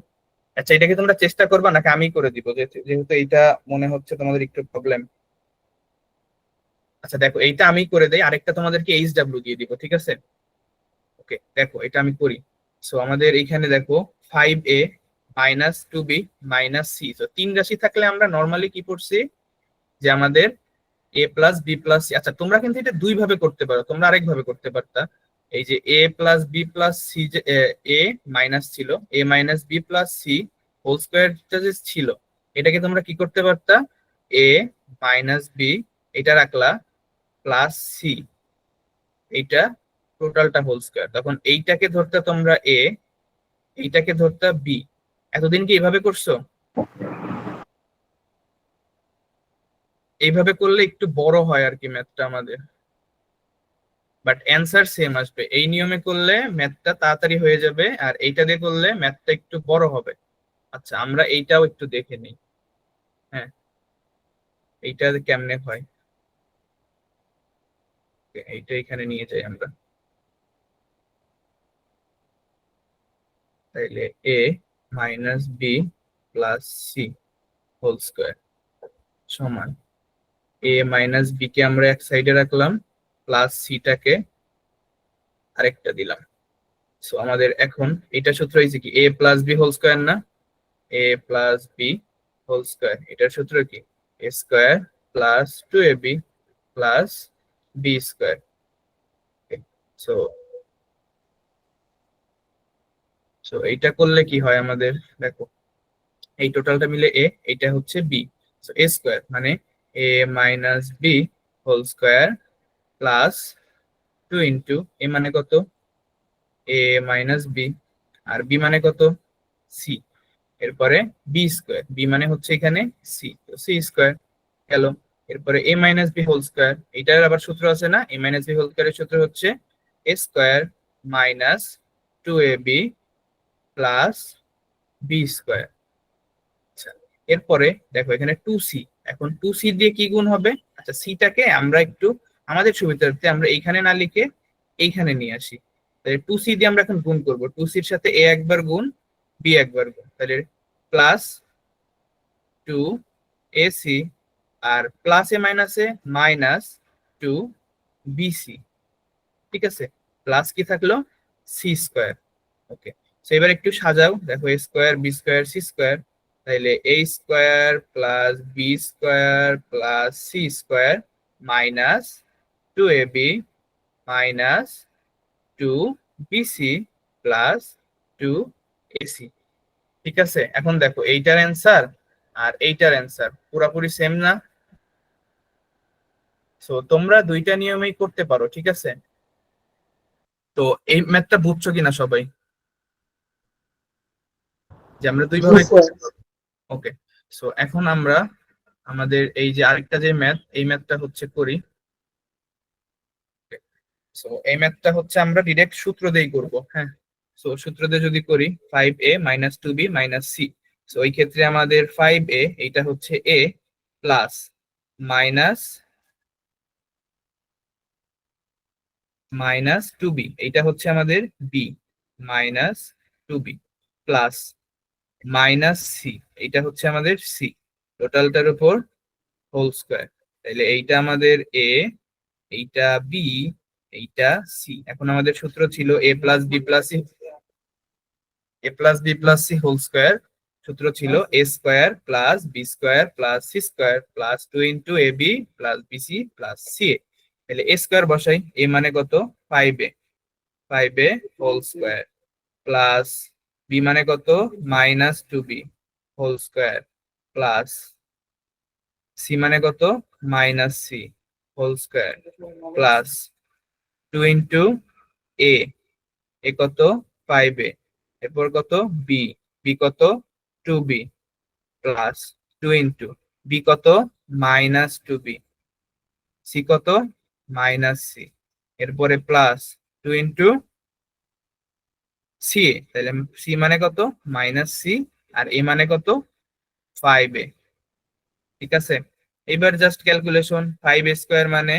আচ্ছা, এটা কি তোমরা চেষ্টা করবা নাকি আমি করে দিব, যেহেতু এইটা মনে হচ্ছে তোমাদের একটু প্রবলেম। আচ্ছা দেখো, এইটা আমি করে দেই, আরেকটা তোমাদেরকে এইচ ডাব্লিউ দিয়ে দিব, ঠিক আছে? ওকে দেখো, এটা আমি করি। সো আমাদের এইখানে দেখো 5a minus 2b minus C, তো তিন রাশি থাকলে আমরা নর্মালি কি করছি, যে আমাদের A plus B plus C. আচ্ছা তোমরা কিন্তু এটা দুই ভাবে করতে পারো, তোমরা আরেক ভাবে করতে পারতা। এই যে A plus B plus C, যে এ মাইনাস ছিল, A minus B plus C whole স্কোয়ারটা যে ছিল, এটাকে তোমরা কি করতে পারতা, এ মাইনাস বি এটা রাখলা প্লাস সি, এইটা টোটালটা হোল স্কোয়ার, তখন এইটাকে ধরতে তোমরা এ, এইটাকে ধরতে বি। এতদিন কি এইভাবে করছো? এইভাবে করলে একটু বড় হয় আর কি ম্যাথটা আমাদের, বাট অ্যান্সার সেম আসবে। এই নিয়মে করলে ম্যাথটা তাড়াতাড়ি হয়ে যাবে, আর এইটা দিয়ে করলে ম্যাথটা একটু বড় হবে। আচ্ছা আমরা এইটাও একটু দেখে নিই। হ্যাঁ, এইটা কেমনে হয়, এইটা এখানে নিয়ে যাই আমরা। তাইলে A minus B plus C whole square সমান এ মাইনাস বি কে আমরা এক সাইডে রাখলাম, প্লাস সিটাকে আরেকটা দিলাম। সো আমাদের এখন এটা সূত্র হয়েছে কি, A plus B whole square না, A plus B whole square, এটার সূত্র কি, A square plus two A B plus B square. So so এইটা করলে কি হয় আমাদের, দেখো এই টোটালটা মিলে এ, এটা হচ্ছে বি, সো এ স্কোয়ার মানে A minus B whole square plus two into A মানে কত, এ মাইনাস বি, আর বি মানে কত, সি, এরপরে বি স্কোয়ার, বি মানে হচ্ছে এখানে সি, তো সি স্কোয়ার গেল। এরপরে A minus B whole square, এইটার আবার সূত্র আছে না, এ মাইনাস বি হোল স্কোয়ারের সূত্র হচ্ছে A square minus two A B plus B square. আচ্ছা এরপরে দেখো এখানে টু সি, এখন টু সি দিয়ে কি গুণ হবে, আচ্ছা সিটাকে আমরা একটু আমাদের সুবিধার্থে আমরা এইখানে না লিখে এইখানে নিয়ে আসি। তাহলে টু সি দিয়ে আমরা এখন গুণ করবো, টু সির সাথে এ একবার গুণ বি একবার গুণ, তাহলে প্লাস টু এ সি, আর প্লাস এ মাইনাস এ মাইনাস টু বিসি, ঠিক আছে? প্লাস কি থাকলো, সি স্কোয়ার। ওকে, তো এবার একটু সাজাও, দেখো A square B square C square, তাইলে A square plus B square plus C square minus two A B minus two BC plus two AC. ঠিক আছে, এখন দেখো এইটার অ্যান্সার আর এইটার অ্যান্সার পুরাপুরি সেম না? সো তোমরা দুইটা নিয়মেই করতে পারো, ঠিক আছে? তো এই ম্যাথটা বুঝছো কিনা সবাই, যে আমরা জি দুইভাবে স্যার। ওকে। সো এখন আমরা আমাদের এই যে আরেকটা যে ম্যাথ, এই ম্যাথটা হচ্ছে করি। সো এই ম্যাথটা হচ্ছে আমরা ডিরেক্ট সূত্র দিয়েই করব। হ্যাঁ, সো সূত্র দিয়ে যদি করি 5a minus 2b minus C, so এই ক্ষেত্রে আমাদের 5a এইটা হচ্ছে a plus minus minus 2b এইটা হচ্ছে আমাদের b minus 2b plus minus c এইটা হচ্ছে আমাদের সি, টোটালটার উপর হোল স্কোয়ার। তাইলে এইটা আমাদের এ, এইটা বি, এইটা সি। এখন আমাদের সূত্র ছিল A plus B plus C, A plus B plus C whole square. সূত্র ছিল A square plus B square plus C square plus 2 into A B plus B C plus C A. তাহলে A square বসাই, এ মানে কত 5a, 5a whole square plus B মানে কত minus 2b whole square plus C মানে কত minus C whole square plus 2 into A, A কত 5a, এরপর কত বি, বি কত 2b প্লাস 2 ইন্টু বি কত মাইনাস 2b, সি কত মাইনাস সি, এরপরে প্লাস 2 ইন্টু সি এ। তাহলে সি মানে কত মাইনাস সি আর এ মানে কত 5a। ঠিক আছে, এবার জাস্ট ক্যালকুলেশন, 5a স্কোয়ার মানে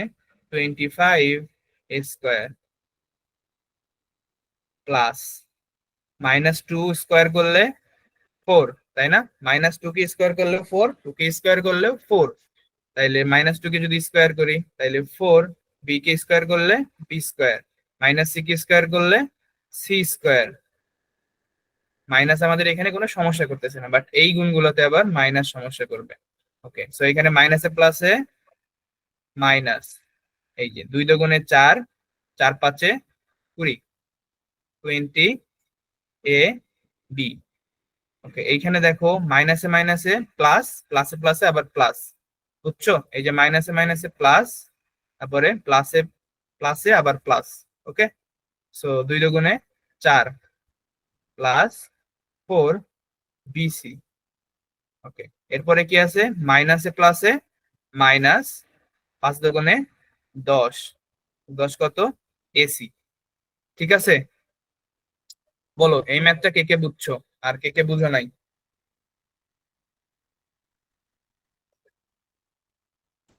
25a square plus minus 2 square করলে 4, তাই না? মাইনাস 2 কে স্কোয়ার করলে 4, 2 কে স্কোয়ার করলে 4, তাইলে মাইনাস 2 কে যদি স্কোয়ার করি তাইলে 4, বি কে স্কোয়ার করলে B square, minus C K square করলে সি স্কোয়ার। মাইনাস আমাদের এখানে কোনো সমস্যা করতেছে না, বাট এই গুণগুলোতে আবার মাইনাস সমস্যা করবে। ওকে, সো এখানে মাইনাসে প্লাসে মাইনাস, এই যে 2 দুগুণে 4, 4 5 20, 20 এ বি। ওকে, এইখানে দেখো মাইনাসে মাইনাসে প্লাস, প্লাসে প্লাসে আবার প্লাস, বুঝছো? এই যে মাইনাসে মাইনাসে প্লাস, তারপরে প্লাসে প্লাসে আবার প্লাস। ওকে, সো 2 দুগুণে 4 প্লাস 4 বিসি। ওকে, এরপরে কি আছে মাইনাসে প্লাসে মাইনাস, 5 দুগুণে 10, 10 কত এসি। ঠিক আছে, বলো এই ম্যাথটা কে কে বুঝছো আর কে কে বুঝো নাই?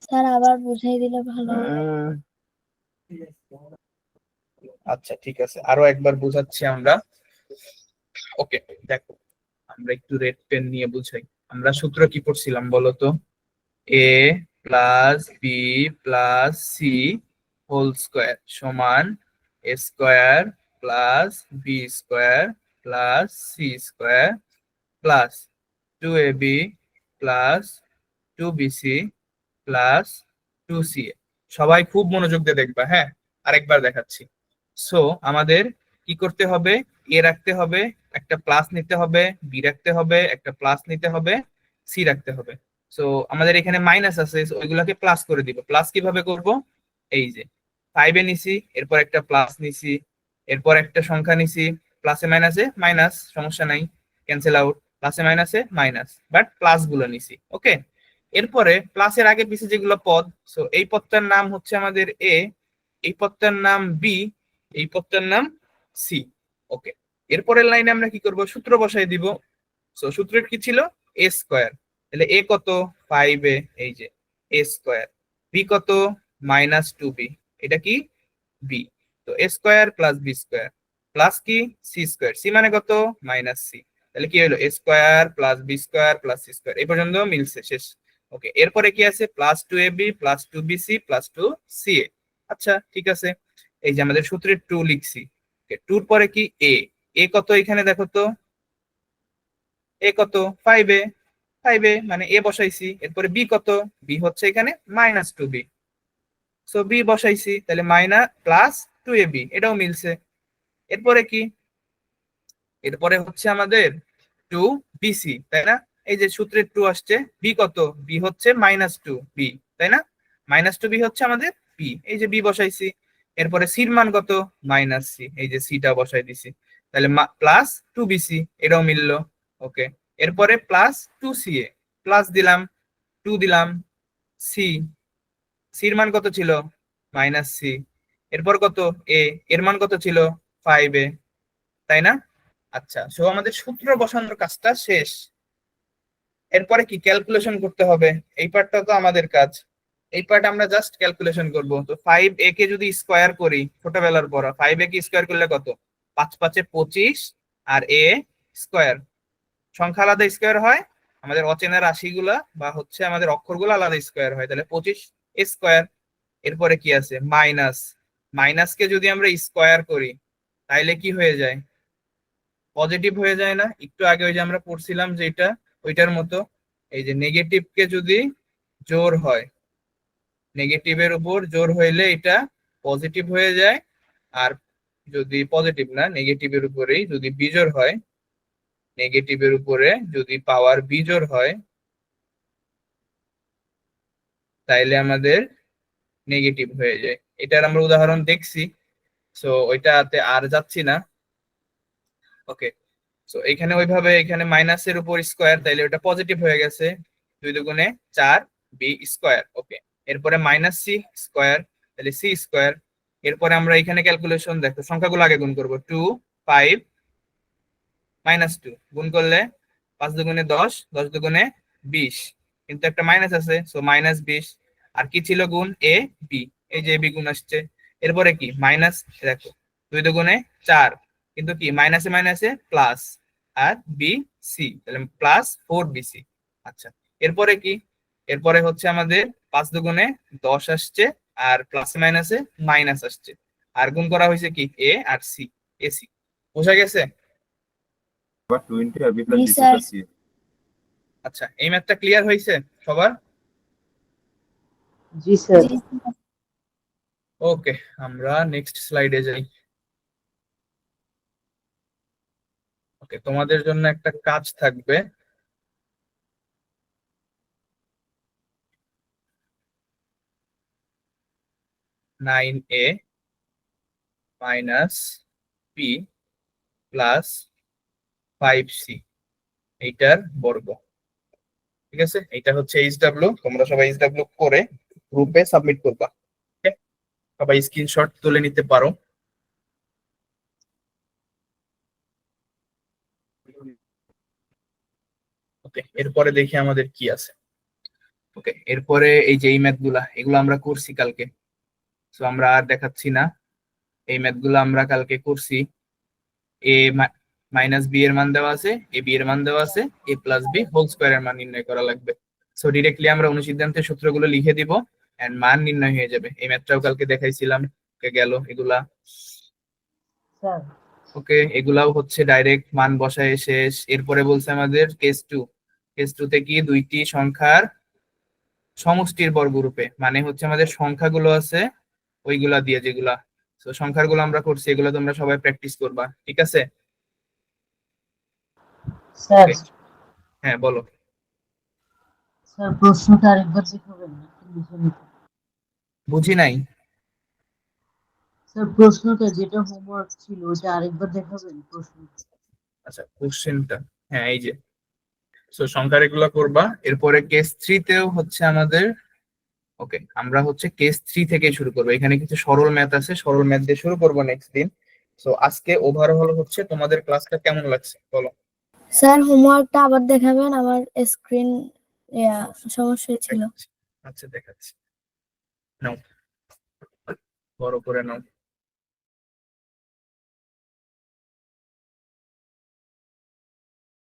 স্যার আবার বুঝাই দিলে ভালো হয়। আচ্ছা ঠিক আছে, আরো একবার বুঝাচ্ছি আমরা। ওকে, দেখো আমরা একটু রেড পেন নিয়ে বুঝাই। আমরা সূত্র কি পড়ছিলাম বলো তো? A plus B plus C whole square সমান A square plus B square plus C square plus 2ab plus 2bc plus 2ca। সবাই খুব মনোযোগ দিয়ে দেখবা, হ্যাঁ? আরেকবার দেখাচ্ছি। সো আমাদের কি করতে হবে? এ রাখতে হবে, একটা প্লাস নিতে হবে, বি রাখতে হবে, একটা প্লাস নিতে হবে, সি রাখতে হবে। সো আমাদের এখানে মাইনাস আছে, so ওইগুলাকে প্লাস করে দিব। প্লাস কিভাবে করব? এই যে 5 এ নিছি, এরপর একটা প্লাস নিছি, এরপর একটা সংখ্যা নিছি, প্লাসে মাইনাসে মাইনাস, সমস্যা নাই, ক্যান্সেল আউট, প্লাসে মাইনাসে মাইনাস, বাট প্লাস গুলো নিছি। ওকে, এরপরে প্লাসের আগে পিছে যেগুলো পদ, সো এই পদটার নাম হচ্ছে আমাদের এ, এই পদটার নাম বি, এই পদটার নাম সি। ওকে, এরপরের লাইনে আমরা কি করব? সূত্র বসাই দিব। সো সূত্রের কি ছিল? A square. তাহলে এ কত 5a, এই যে এ স্কোয়ার, বি কত মাইনাস 2b, এটা কি বি। তো A square plus B square plus কি সি স্কোয়ার, সি মানে কত মাইনাস সি। তাহলে কি হলো? A square plus B square plus C square, এই পর্যন্ত মিলছে, শেষ। ওকে, এরপরে কি আছে? Plus 2ab plus 2bc plus 2ca। আচ্ছা ঠিক আছে, এই যে আমাদের সূত্রের 2 লিখছি। টুর পরে কি এ, এ কত এখানে দেখো তো, এ কত 5a, 5a মানে এ বসাইছি। এরপরে বি কত, বি হচ্ছে এখানে মাইনাস 2b, সো বি বসাইছি, তাহলে মাইনাস প্লাস 2ab, এটাও মিলছে। এরপরে কি? এরপরে হচ্ছে আমাদের 2bc, তাই না? এই যে সূত্রের 2 আসছে, বি কত, বি হচ্ছে মাইনাস 2b, তাই না? মাইনাস 2b হচ্ছে আমাদের বি, এই যে বি বসাইছি। এরপরে সির মান কত মাইনাস সি, এই যে সিটা বসাই দিছি, তাহলে প্লাস 2bc, এটাও মিললো। ওকে, এরপরে প্লাস 2ca, প্লাস দিলাম 2 দিলাম, সি, সির মান কত ছিল মাইনাস সি, এরপর কত এ, এর মান কত ছিল 5a, তাই না? আচ্ছা, সো আমাদের সূত্র বসানোর কাজটা শেষ। এরপরে কি ক্যালকুলেশন করতে হবে, এই পার্টটা তো আমাদের কাজ। এই পার্ট আমরা জাস্ট ক্যালকুলেশন করব। তো 5a কে যদি স্কোয়ার করি, ছোটবেলার পড়া, 5a কে স্কোয়ার করলে কত? 5 5 25 আর a স্কোয়ার, সংখ্যা আলাদা স্কোয়ার হয়, আমাদের অচেনা রাশিগুলা বা হচ্ছে আমাদের অক্ষরগুলো আলাদা স্কোয়ার হয়, তাহলে 25 স্কোয়ার। এরপরে কি আছে? মাইনাস মাইনাসকে যদি আমরা স্কোয়ার করি তাইলে কি হয়ে যায়? পজিটিভ হয়ে যায় না? একটু আগে ওই যে আমরা পড়ছিলাম যে এটা ওইটার মতো, এই যে নেগেটিভকে যদি জোর হয়, নেগেটিভের উপর জোর হইলে এটা পজিটিভ হয়ে যায়, আর যদি পজিটিভ না নেগেটিভের উপরেই যদি বিজোড় হয়, নেগেটিভের উপরে যদি পাওয়ার বিজোড় হয় তাইলে আমাদের নেগেটিভ হয়ে যায়। এটার আমরা উদাহরণ দেখছি, সো ওইটাতে আর যাচ্ছি না। ওকে, সো এখানে ওইভাবে এখানে মাইনাসের উপর স্কোয়ার, তাইলে ওটা পজিটিভ হয়ে গেছে, 2 দুগুণে 4 বি স্কোয়ার। ওকে, এরপরে মাইনাস সি স্কোয়ার, তাহলে সি স্কোয়ার। এরপরে আমরা এখানে ক্যালকুলেশন দেখো, সংখ্যাগুলো আগে গুণ করব। 2 5 -2 গুণ করলে 5 দুগুণে 10, 10 দুগুণে 20, কিন্তু একটা মাইনাস আছে, সো -20। আর কি ছিল গুণ? এ বি, এই যে বি গুণ আসছে। এরপরে কি মাইনাস, দেখো 2 দুগুণে 4, কিন্তু কি মাইনাসে মাইনাসে প্লাস, আর বি সি, তাহলে +4bc। আচ্ছা, এরপরে কি? এরপরে হচ্ছে আমাদের 5 দুগুণে 10 আসছে, আর প্লাসে মাইনাসে মাইনাস আসছে, আর গুণ করা হয়েছে কি এ আর সি, এসি। বোঝা গেছে? But 2 into AB plus G BC sir. plus CA. আচ্ছা, এই ম্যাথটা ক্লিয়ার হয়েছে সবার? জি স্যার। জি স্যার। ওকে, আমরা নেক্সট স্লাইডে যাই। ওকে, তোমাদের জন্য একটা কাজ থাকবে। নাইন এ মাইনাস বি প্লাস 5c এইটার বর্গ। ঠিক আছে, এটা হচ্ছে এইচডব্লিউ, তোমরা সবাই এইচডব্লিউ করে গ্রুপে সাবমিট করবা। Okay? সবাই স্ক্রিনশট তুলে নিতে পারো। ওকে, এরপরে দেখি আমাদের কি আছে। ওকে, এরপরে এই যে এই ম্যাথ গুলা, এগুলো আমরা করছি কালকে, তো আমরা আর দেখাচ্ছি না। এই ম্যাথ গুলো আমরা কালকে করছি। এ মাইনাস বি এর মান দেওয়া আছে, এ বি এর মান দেওয়া আছে, A plus B whole square এর মান নির্ণয় করা লাগবে। সো ডিরেক্টলি আমরা অনুসিদ্ধান্তের সূত্রগুলো লিখে দিব এন্ড মান নির্ণয় হয়ে যাবে। এই ম্যাথটাও কালকে দেখাইছিলাম। ওকে, গেল এগুলা। স্যার ওকে, এগুলাও হচ্ছে ডাইরেক্ট মান বসায় শেষ। এরপরে বলছে আমাদের কেস 2, কেস 2 তে কি দুইটি সংখ্যার সমষ্টির বর্গরূপে, মানে হচ্ছে আমাদের সংখ্যাগুলো আছে ওইগুলা দিয়ে যেগুলা, তো সংখ্যাগুলো আমরা করছি, এগুলো তোমরা সবাই প্র্যাকটিস করবা। ঠিক আছে? স্যার। Okay. হ্যাঁ বলো। স্যার প্রশ্নটা আরেকবার দেখাবেন নাকি লিখে নিতে? বুঝি নাই। স্যার প্রশ্নটা যেটা হোমওয়ার্ক ছিল ওটা আরেকবার দেখাবেন প্রশ্ন? আচ্ছা, কোশ্চেনটা, হ্যাঁ এই যে, সো সংখ্যার এগুলো করবা। এরপরে কেস 3 তেও হচ্ছে আমাদের, ওকে আমরা হচ্ছে কেস 3 থেকে শুরু করবো। এখানে কিছু সরল ম্যাথ আছে, সরল ম্যাথ দিয়ে শুরু করবো নেক্সট দিন। সো আজকে ওভারঅল হচ্ছে তোমাদের ক্লাসটা কেমন লাগছে বলো? স্যার হোমওয়ার্কটা আবার দেখাবেন, আমার স্ক্রিন সমস্যা ছিল। আচ্ছা দেখাচ্ছি, নাও বড় করে নাও।